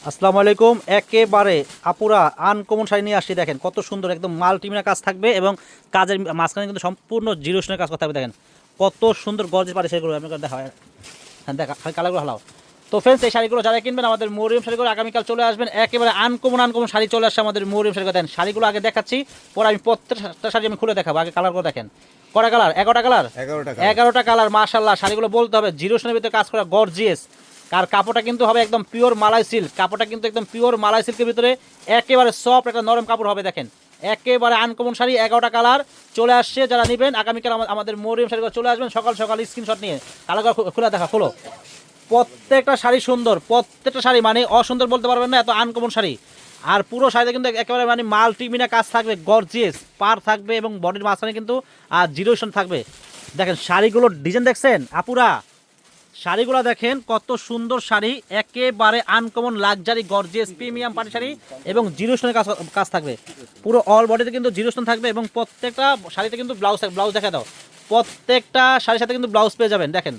আসসালামু আলাইকুম। একেবারে আপুরা আনকমন শাড়ি নিয়ে আসছি। দেখেন কত সুন্দর, একদম মাল্টিমিনা কাজ থাকবে এবং কাজের মাঝখানে কিন্তু সম্পূর্ণ জিরো স্টোনের কাজ করতে হবে। দেখেন কত সুন্দর গর্জেস পারে সেগুলো আপনাকে দেখা হয়। হ্যাঁ দেখা খালি কালারগুলো হালাও। তো ফ্রেন্ডস, এই শাড়িগুলো যারা কিনবেন আমাদের মরিয়ম শাড়িগুলো আগামীকাল চলে আসবেন। একেবারে আনকমন আনকমন শাড়ি চলে আসছে আমাদের মরিয়ম শাড়িগুলো। দেন শাড়িগুলো আগে দেখাচ্ছি, পরে আমি প্রত্যেকটা শাড়ি আমি খুলে দেখাবো। আগে কালারগুলো দেখেন, কটা কালার? 11টা কালার। 11টা কালার মাশাআল্লাহ। শাড়িগুলো বলতে হবে জিরো স্টোনের ভিতরে কাজ করা গর্জিয়াস। আর কাপড়টা কিন্তু হবে একদম পিওর মালাই সিল্ক। কাপড়টা কিন্তু একদম পিওর মালাই সিল্কের ভিতরে একেবারে সফট একটা নরম কাপড় হবে। দেখেন একেবারে আনকমন শাড়ি, 11টা কালার চলে আসছে। যারা নেবেন আগামীকাল আমাদের মরিয়ম শাড়িগুলো চলে আসবেন সকাল সকাল স্ক্রিনশট নিয়ে। কালারগুলো খুলে দেখা, খোলো। প্রত্যেকটা শাড়ি সুন্দর, প্রত্যেকটা শাড়ি মানে অসুন্দর বলতে পারবেন না, এত আনকমন শাড়ি। আর পুরো শাড়িতে কিন্তু একেবারে মানে মাল্টিমিনা কাজ থাকবে, গর্জিয়াস পার থাকবে এবং বডির মাঝখানে কিন্তু জিরো স্টোন থাকবে। দেখেন শাড়িগুলোর ডিজাইন দেখছেন আপুরা? শাড়িগুলো দেখেন কত সুন্দর শাড়ি, একেবারে আনকমন লাক্সারি গর্জিয়াস প্রিমিয়াম পাটি শাড়ি এবং জিরো স্টোনের কাজ থাকবে। পুরো অল বডিতে কিন্তু জিরো স্টোন থাকবে এবং প্রত্যেকটা শাড়িতে কিন্তু ব্লাউজ দেখা দাও। প্রত্যেকটা শাড়ির সাথে কিন্তু ব্লাউজ পেয়ে যাবেন। দেখেন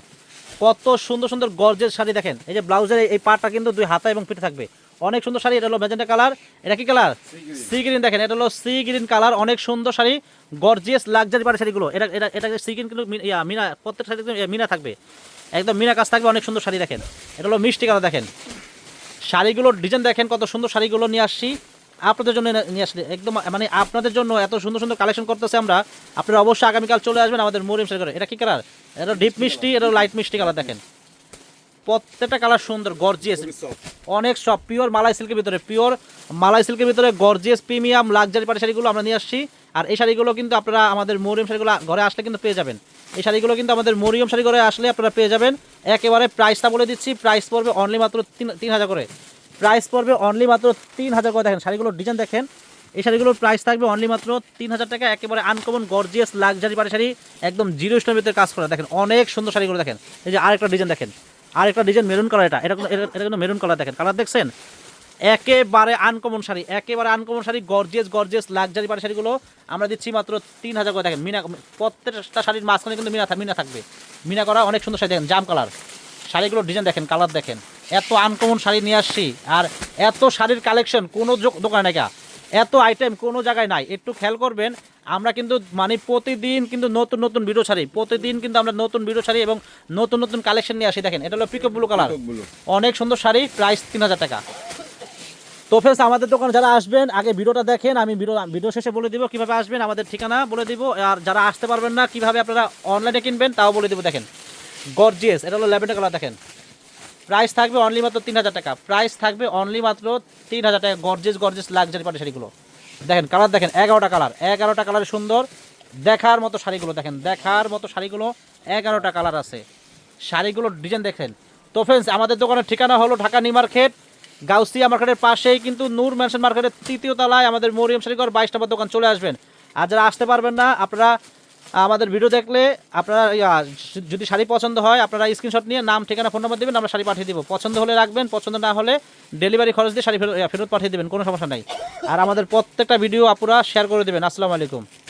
কত সুন্দর সুন্দর গর্জিয়াস শাড়ি। দেখেন এই যে ব্লাউজের এই পার্টটা কিন্তু দুই হাতা এবং পিঠে থাকবে। অনেক সুন্দর শাড়ি। এটা হলো ম্যাজেন্টা কালার। এটা কি কালার? Sea green. দেখেন এটা হলো সি গ্রিন কালার। অনেক সুন্দর শাড়ি, গর্জিয়াস লাক্সারি পাটি শাড়িগুলো। এটা সি গ্রিন কিন্তু মিনা, প্রত্যেক শাড়ি মিনা থাকবে, একদম মিনা কাজ থাকবে। অনেক সুন্দর শাড়ি। দেখেন এটা হলো মিষ্টি কালার। দেখেন শাড়িগুলোর ডিজাইন দেখেন কত সুন্দর। শাড়িগুলো নিয়ে আসছি আপনাদের জন্য, নিয়ে আসলে একদম মানে আপনাদের জন্য এত সুন্দর সুন্দর কালেকশন করতেছে আমরা। আপনারা অবশ্যই আগামীকাল চলে আসবেন আমাদের মরিয়ম শাড়ি করে। এটা কি কালার? এটা ডিপ মিষ্টি, এটা লাইট মিষ্টি কালার। দেখেন প্রত্যেকটা কালার সুন্দর, গর্জিয়াস, অনেক সব পিওর মালাই সিল্কের ভিতরে, পিওর মালাই সিল্কের ভিতরে গর্জিয়াস প্রিমিয়াম লাক্সারি পাটি শাড়িগুলো আমরা নিয়ে আসছি। আর এই শাড়িগুলো কিন্তু আপনারা আমাদের মরিয়ম শাড়িগুলো ঘরে আসলে কিন্তু পেয়ে যাবেন। এই শাড়িগুলো কিন্তু আমাদের মরিয়ম শাড়ি ঘরে আসলে আপনারা পেয়ে যাবেন। একেবারে প্রাইসটা বলে দিচ্ছি, প্রাইস পড়বে অনলি মাত্র 3,000 করে। প্রাইস পড়বে অনলি মাত্র 3,000 করে। দেখেন শাড়িগুলোর ডিজাইন দেখেন। এই শাড়িগুলোর প্রাইস থাকবে অনলি মাত্র 3,000 টাকা। একেবারে আনকমন গর্জিয়াস লাক্সারি পাটি শাড়ি, একদম জিরো স্টোনের ভিতরে কাজ করা। দেখেন অনেক সুন্দর শাড়িগুলো। দেখেন এই যে আরেকটা ডিজাইন দেখেন, আরেকটা ডিজাইন মেরুন কালার। এটা কিন্তু মেরুন কালার। দেখেন কালার দেখছেন? একেবারে আনকমন শাড়ি, একেবারে আনকমন শাড়ি, গর্জিয়াস লাক্সারি পাটি শাড়িগুলো আমরা দিচ্ছি মাত্র 3,000 করে। দেখেন মিনা, প্রত্যেকটা শাড়ির মাঝখানে কিন্তু মিনা থাকবে, মিনা করা। অনেক সুন্দর শাড়ি। দেখেন জাম কালার। শাড়িগুলোর ডিজাইন দেখেন, কালার দেখেন। এত আনকমন শাড়ি নিয়ে আসছি আর এত শাড়ির কালেকশন কোনো দোকানে নাই, এত আইটেম কোনো জায়গায় নাই। একটু খেয়াল করবেন, আমরা কিন্তু মানে প্রতিদিন কিন্তু নতুন নতুন ভিডিও ছাড়ি, প্রতিদিন কিন্তু আমরা নতুন ভিডিও ছাড়ি এবং নতুন নতুন কালেকশন নিয়ে আসি। দেখেন এটা হলো পিকক ব্লু কালার, অনেক সুন্দর শাড়ি, প্রাইস 3,000 টাকা। তো ফ্রেন্ডস, আমাদের দোকানে যারা আসবেন আগে ভিডিওটা দেখেন। আমি ভিডিও শেষে বলে দিব কিভাবে আসবেন, আমাদের ঠিকানা বলে দিব। আর যারা আসতে পারবেন না কিভাবে আপনারা অনলাইনে কিনবেন তাও বলে দিব। দেখেন গর্জিয়াস, এটা হলো ল্যাভেন্ডার কালার। দেখেন প্রাইস থাকবে অনলি মাত্র 3,000 টাকা। প্রাইস থাকবে অনলি মাত্র 3,000 টাকা। গর্জিয়াস লাক্সারি পাটি শাড়িগুলো দেখেন, কালার দেখেন, 11টা কালার, 11টা কালার সুন্দর দেখার মতো শাড়িগুলো। দেখেন দেখার মতো শাড়িগুলো, 11টা কালার আছে। শাড়িগুলোর ডিজাইন দেখেন। তো ফ্রেন্ডস, আমাদের দোকানের ঠিকানা হলো ঢাকা নিউ মার্কেট, গাউসিয়া মার্কেটের পাশেই কিন্তু নূর ম্যানশন মার্কেটের 3য় তলায় আমাদের মরিয়ম শাড়িঘর 22 নম্বর দোকান। চলে আসবেন। আর যারা আসতে পারবেন না, আপনারা আমাদের ভিডিও দেখলে আপনারা যদি শাড়ি পছন্দ হয় আপনারা স্ক্রিনশট নিয়ে নাম, ঠিকানা, ফোন নাম্বার দেবেন, আমরা শাড়ি পাঠিয়ে দেবো। পছন্দ হলে রাখবেন, পছন্দ না হলে ডেলিভারি খরচ দিয়ে শাড়ি ফেরত পাঠিয়ে দেবেন, কোনো সমস্যা নাই। আর আমাদের প্রত্যেকটা ভিডিও আপনারা শেয়ার করে দেবেন। আসসালামু আলাইকুম।